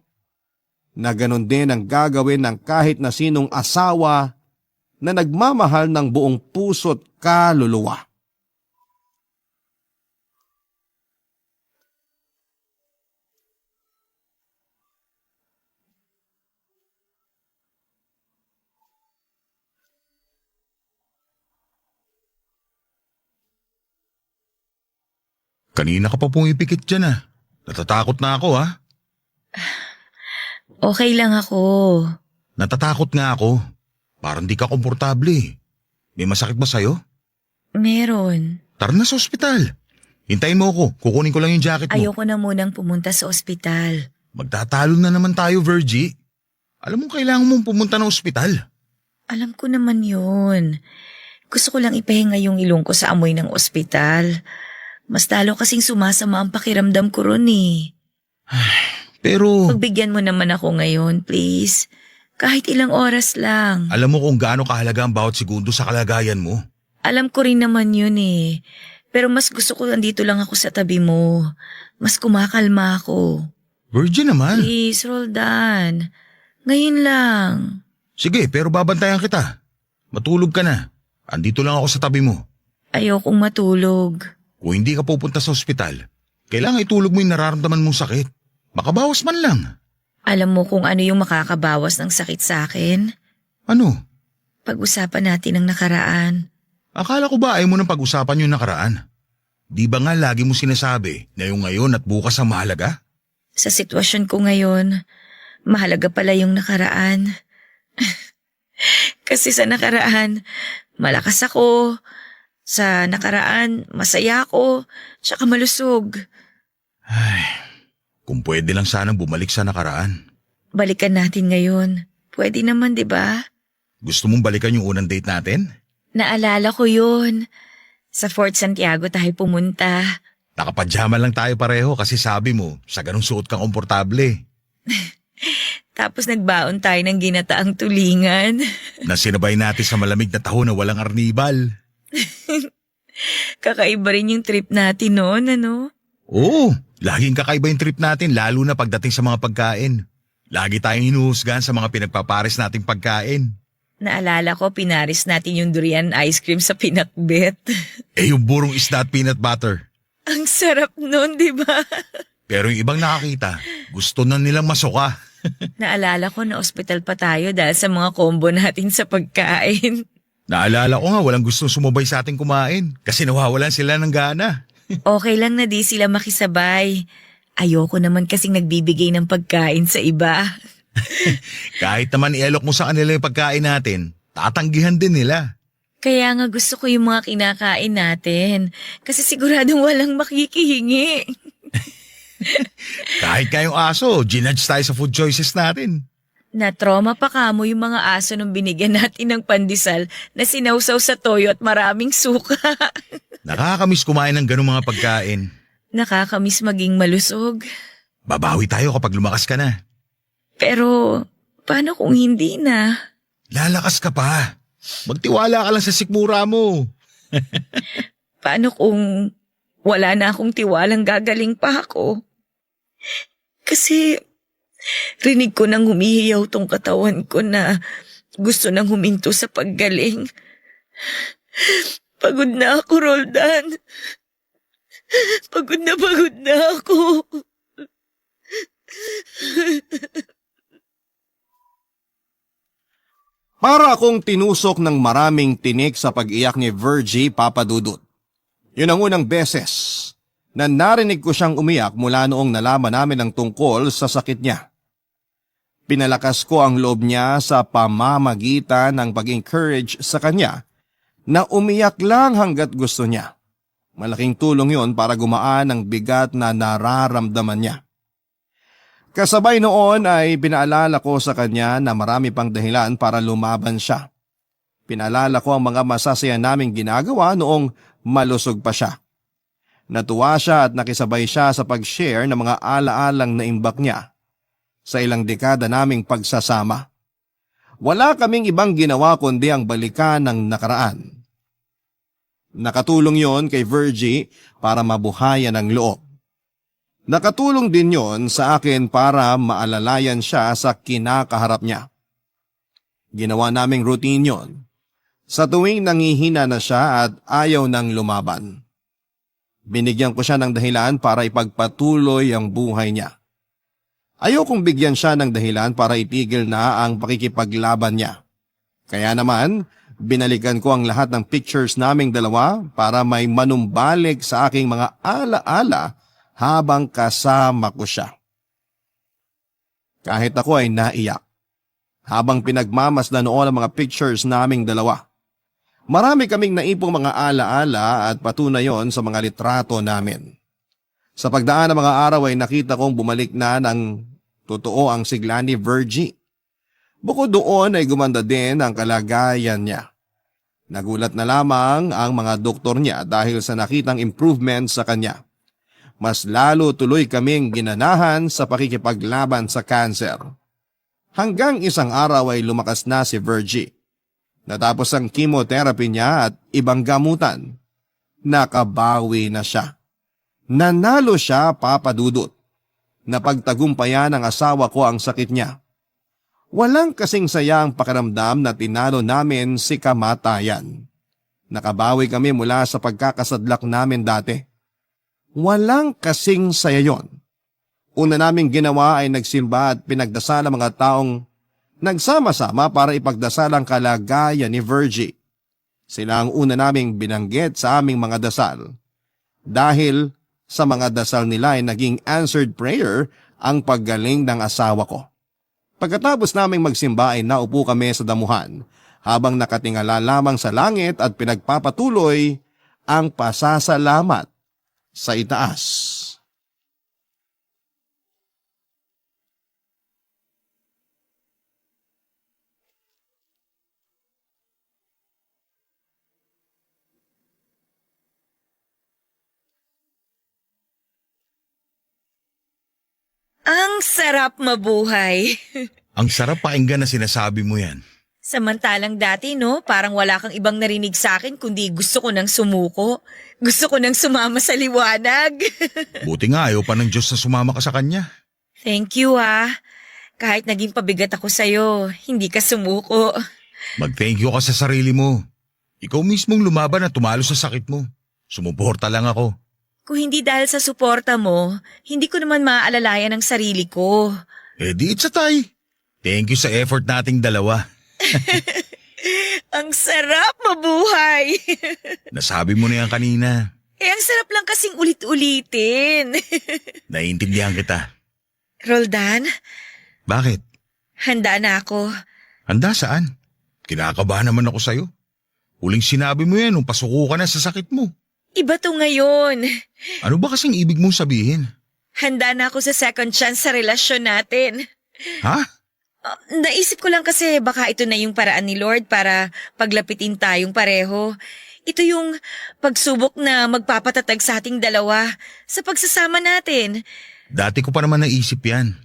na ganun din ang gagawin ng kahit na sinong asawa na nagmamahal ng buong puso't kaluluwa. Kanina ka pa pumipikit dyan ah. Natatakot na ako ah. Okay lang ako. Natatakot nga ako. Parang di ka komportable. May masakit ba sa'yo? Meron. Tara na sa ospital. Hintayin mo ako. Kukunin ko lang yung jacket mo. Ayoko na munang pumunta sa ospital. Magtatalo na naman tayo, Virgie. Alam mo kailangan mong pumunta ng ospital. Alam ko naman yun. Gusto ko lang ipahinga yung ilong ko sa amoy ng ospital. Mas lalo kasing sumasama ang pakiramdam ko ron eh. Pero Pagbigyan mo naman ako ngayon, please. Kahit ilang oras lang. alam mo kung gaano kahalaga ang bawat segundo sa kalagayan mo. Alam ko rin naman yun eh. Pero mas gusto ko nandito lang ako sa tabi mo. Mas kumakalma ako. Virgie naman. Please, Roldan. Ngayon lang. Sige, pero babantayan kita. Matulog ka na. Andito lang ako sa tabi mo. Ayokong matulog. Kung hindi ka pupunta sa ospital, kailangan itulog mo yung nararamdaman mong sakit. Makabawas man lang. Alam mo kung ano yung makakabawas ng sakit sa akin? Ano? Pag-usapan natin ang nakaraan. Akala ko ba ayaw mo nang pag-usapan yung nakaraan? Di ba nga lagi mo sinasabi na yung ngayon at bukas ang mahalaga? Sa sitwasyon ko ngayon, mahalaga pala yung nakaraan. Kasi sa nakaraan, malakas ako. Sa nakaraan, masaya ako. Tsaka malusog. Kung pwede lang sanang bumalik sa nakaraan. Balikan natin ngayon. Pwede naman, di ba? Gusto mong balikan yung unang date natin? Naalala ko yun. Sa Fort Santiago tayo pumunta. Nakapajama lang tayo pareho kasi sabi mo, sa ganung suot kang komportable. Tapos nagbaon tayo ng ginataang tulingan. Na sinabay natin sa malamig na taho na walang arnibal. Kakaiba rin yung trip natin noon, ano? Oo, laging kakaiba yung trip natin lalo na pagdating sa mga pagkain. Lagi tayong hinuhusgahan sa mga pinagpapares nating pagkain. Naalala ko, pinaris natin yung durian ice cream sa pinakbet. Yung burong isda at peanut butter. Ang sarap nun, di ba? Pero yung ibang nakakita, gusto na nilang masuka. Naalala ko na ospital pa tayo dahil sa mga combo natin sa pagkain. Naalala ko nga walang gustong sumabay sa ating kumain kasi nawawalan sila ng gana. Okay lang na di sila makisabay. Ayoko naman kasing nagbibigay ng pagkain sa iba. Kahit naman ialok mo sa kanila yung pagkain natin, tatanggihan din nila. Kaya nga gusto ko yung mga kinakain natin. Kasi siguradong walang makikihingi. Kahit kayong aso, ginudge tayo sa food choices natin. Na-trauma pa kamo yung mga aso nung binigyan natin ng pandesal na sinawsaw sa toyo at maraming suka. Nakakamiss kumain ng ganung mga pagkain. Nakakamiss maging malusog. Babawi tayo kapag lumakas ka na. Pero paano kung hindi na? Lalakas ka pa. Magtiwala ka lang sa sikmura mo. Paano kung wala na akong tiwalang gagaling pa ako? Kasi rinig ko nang humihiyaw tong katawan ko na gusto nang huminto sa paggaling. Pagod na ako, Roldan. Pagod na ako. Para akong tinusok ng maraming tinik sa pag-iyak ni Virgie Papadudut. Yun ang unang beses na narinig ko siyang umiyak mula noong nalaman namin ang tungkol sa sakit niya. Pinalakas ko ang loob niya sa pamamagitan ng pag-encourage sa kanya na umiyak lang hanggat gusto niya. Malaking tulong yon para gumaan ang bigat na nararamdaman niya. Kasabay noon ay pinaalala ko sa kanya na marami pang dahilan para lumaban siya. Pinaalala ko ang mga masasaya naming ginagawa noong malusog pa siya. Natuwa siya at nakisabay siya sa pag-share ng mga alaalang naimbak niya sa ilang dekada naming pagsasama. Wala kaming ibang ginawa kundi ang balikan ng nakaraan. Nakatulong yon kay Virgie para mabuhayan ang loob. Nakatulong din yon sa akin para maalalayan siya sa kinakaharap niya. Ginawa naming routine yon sa tuwing nangihina na siya at ayaw nang lumaban. Binigyan ko siya ng dahilan para ipagpatuloy ang buhay niya. Ayokong bigyan siya ng dahilan para itigil na ang pakikipaglaban niya. Kaya naman, Binalikan ko ang lahat ng pictures naming dalawa para may manumbalik sa aking mga alaala habang kasama ko siya. Kahit ako ay naiyak habang pinagmamasdan noon ang mga pictures naming dalawa. Marami kaming naipong mga alaala at patunay yon sa mga litrato namin. Sa pagdaan ng mga araw ay nakita kong bumalik na ng totoo ang sigla ni Virgie. Bukod doon ay gumanda din ang kalagayan niya. Nagulat na lamang ang mga doktor niya dahil sa nakitang improvement sa kanya. Mas lalo tuloy kaming ginanahan sa pakikipaglaban sa cancer. Hanggang isang araw ay lumakas na si Virgie. Natapos ang chemotherapy niya at ibang gamutan. Nakabawi na siya. Nanalo siya, Papa Dudut. Napagtagumpayan ng asawa ko ang sakit niya. Walang kasing saya ang pakiramdam na tinalo namin si kamatayan. Nakabawi kami mula sa pagkakasadlak namin dati. Walang kasing saya yon. Una naming ginawa ay nagsimba at pinagdasal ang mga taong nagsama-sama para ipagdasal ang kalagayan ni Virgie. Sila ang una naming binanggit sa aming mga dasal. Dahil sa mga dasal nila ay naging answered prayer ang paggaling ng asawa ko. Pagkatapos naming magsimba ay naupo kami sa damuhan habang nakatingala lamang sa langit at pinagpapatuloy ang pasasalamat sa itaas. Ang sarap mabuhay. Ang sarap pakinggan na sinasabi mo yan. Samantalang dati, no, parang wala kang ibang narinig sa akin kundi gusto ko nang sumuko. Gusto ko nang sumama sa liwanag. Buti nga ayaw pa ng Diyos na sumama ka sa kanya. Thank you, ah. Kahit naging pabigat ako sa'yo, hindi ka sumuko. Mag-thank you ka sa sarili mo. Ikaw mismong lumaban at tumalo sa sakit mo. Sumuporta lang ako. Kung hindi dahil sa suporta mo, hindi ko naman maaalalayan ang sarili ko. Eh di it's a tie. Thank you sa effort nating dalawa. Ang sarap mabuhay. Nasabi mo na yan kanina. Ang sarap lang kasing ulit-ulitin. Naiintindihan kita. Roldan, Bakit? handa na ako. Handa saan? Kinakabahan naman ako sa'yo. Huling sinabi mo yan nung pasuko ka na sa sakit mo. Iba to ngayon. Ano ba kasing ibig mong sabihin? Handa na ako sa second chance sa relasyon natin. Ha? Naisip ko lang kasi baka ito na yung paraan ni Lord para paglapitin tayong pareho. Ito yung pagsubok na magpapatatag sa ating dalawa sa pagsasama natin. Dati ko pa naman naisip yan.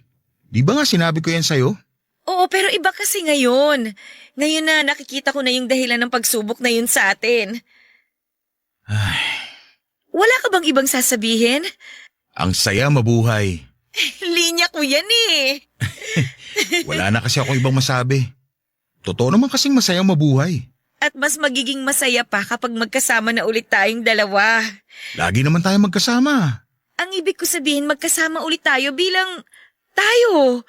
Di ba nga sinabi ko yan sa'yo? Oo, pero iba kasi ngayon. Ngayon na nakikita ko na yung dahilan ng pagsubok na yun sa atin. Wala ka bang ibang sasabihin? Ang saya mabuhay. Linya ko yan eh. Wala na kasi ako ibang masabi. Totoo naman kasing masayang mabuhay. At mas magiging masaya pa kapag magkasama na ulit tayong dalawa. Lagi naman tayo magkasama. Ang ibig ko sabihin magkasama ulit tayo bilang tayo.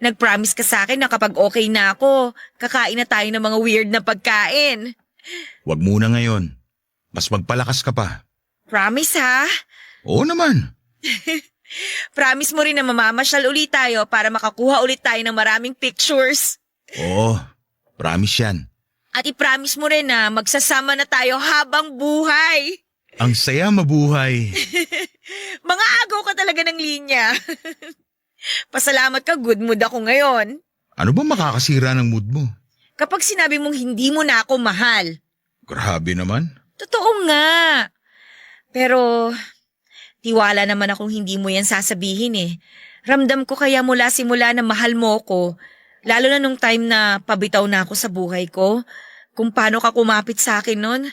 Nag-promise ka sa akin na kapag okay na ako, kakain na tayo ng mga weird na pagkain. Wag muna ngayon. Mas magpalakas ka pa. Promise ha? Oo naman. Promise mo rin na mamamasyal ulit tayo para makakuha ulit tayo ng maraming pictures. Oo, promise yan. At i-promise mo rin na magsasama na tayo habang buhay. Ang saya mabuhay. Mga agaw ka talaga ng linya. Pasalamat ka, good mood ako ngayon. Ano ba makakasira ng mood mo? Kapag sinabi mong hindi mo na ako mahal. Grabe naman. Totoo nga. Pero tiwala naman akong hindi mo yan sasabihin eh. Ramdam ko kaya mula simula na mahal mo ko, lalo na nung time na pabitaw na ako sa buhay ko. Kung paano ka kumapit sa akin nun.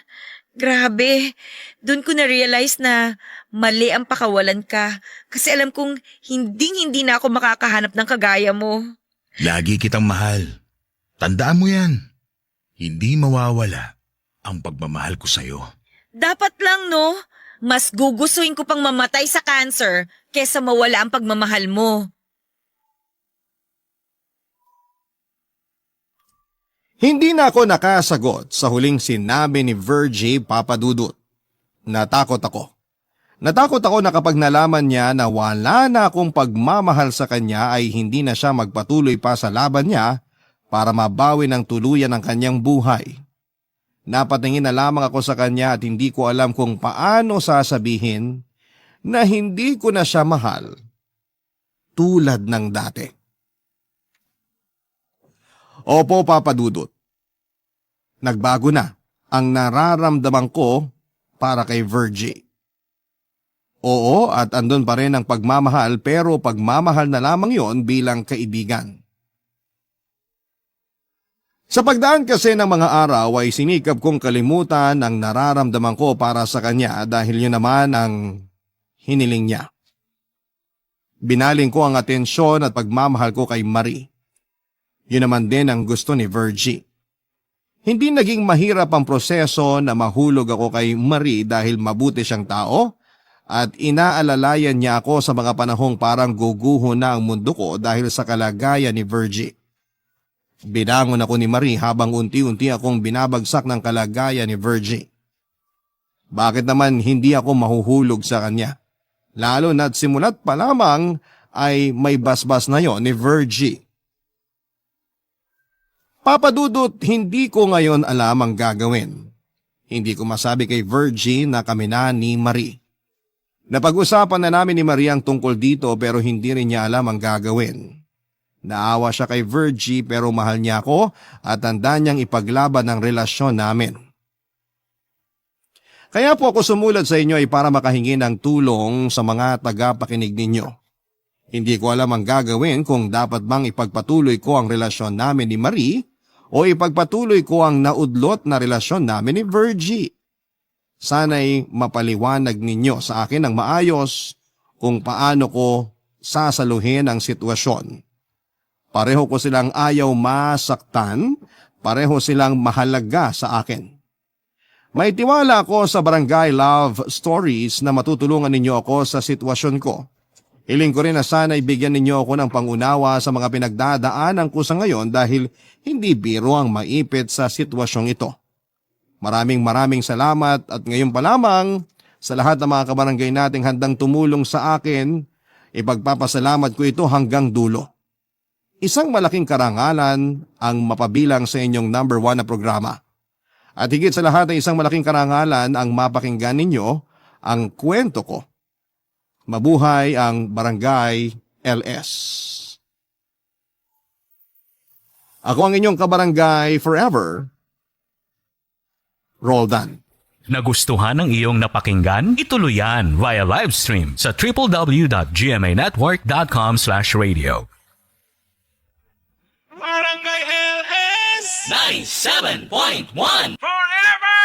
Grabe, dun ko na-realize na mali ang pakawalan ka kasi alam kong hindi na ako makakahanap ng kagaya mo. Lagi kitang mahal. Tandaan mo yan. Hindi mawawala ang pagmamahal ko sa'yo. Dapat lang no, mas gugustuhin ko pang mamatay sa cancer kesa mawala ang pagmamahal mo. Hindi na ako nakasagot sa huling sinabi ni Virgie, Papa Dudut. Natakot ako. Natakot ako na kapag nalaman niya na wala na akong pagmamahal sa kanya ay hindi na siya magpatuloy pa sa laban niya para mabawi ng tuluyan ang kanyang buhay. Napatingin na lamang ako sa kanya at hindi ko alam kung paano sasabihin na hindi ko na siya mahal tulad ng dati. Opo, Papa Dudut. Nagbago na ang nararamdaman ko para kay Virgie. Oo, at andun pa rin ang pagmamahal pero pagmamahal na lamang yon bilang kaibigan. Sa pagdaan kasi ng mga araw ay sinikap kong kalimutan ang nararamdaman ko para sa kanya dahil yun naman ang hiniling niya. Binaling ko ang atensyon at pagmamahal ko kay Marie. Yun naman din ang gusto ni Virgie. Hindi naging mahirap ang proseso na mahulog ako kay Marie dahil mabuti siyang tao at inaalalayan niya ako sa mga panahong parang guguho na ang mundo ko dahil sa kalagayan ni Virgie. Binangon ako ni Marie habang unti-unti akong binabagsak ng kalagayan ni Virgie. Bakit naman hindi ako mahuhulog sa kanya? Lalo na't simulat pa lamang ay may basbas na yon ni Virgie. Papa Dudut, hindi ko ngayon alam ang gagawin. Hindi ko masabi kay Virgie na kami na ni Marie. Napag-usapan na namin ni Marie ang tungkol dito pero hindi rin niya alam ang gagawin. Naawa siya kay Virgie pero mahal niya ako at handa niyang ipaglaban ang relasyon namin. Kaya po ako sumulat sa inyo ay para makahingi ng tulong sa mga tagapakinig ninyo. Hindi ko alam ang gagawin kung dapat bang ipagpatuloy ko ang relasyon namin ni Marie o ipagpatuloy ko ang naudlot na relasyon namin ni Virgie. Sana'y mapaliwanag ninyo sa akin ng maayos kung paano ko sasaluhin ang sitwasyon. Pareho ko silang ayaw masaktan, pareho silang mahalaga sa akin. May tiwala ako sa Barangay Love Stories na matutulungan ninyo ako sa sitwasyon ko. Hiling ko rin na sana'y bigyan ninyo ako ng pangunawa sa mga pinagdadaanan ko sa ngayon dahil hindi biro ang maipit sa sitwasyong ito. Maraming salamat at ngayon pa lamang sa lahat ng mga kabarangay nating handang tumulong sa akin, ipagpapasalamat ko ito hanggang dulo. Isang malaking karangalan ang mapabilang sa inyong number 1 na programa. At higit sa lahat ay isang malaking karangalan ang mapakinggan ninyo ang kwento ko. Mabuhay ang Barangay LS. Ako ang inyong kabarangay forever, Roldan. Nagustuhan ng iyong napakinggan? Ituloy yan via live stream sa www.gmanetwork.com/radio. Barangay LS 97.1 Forever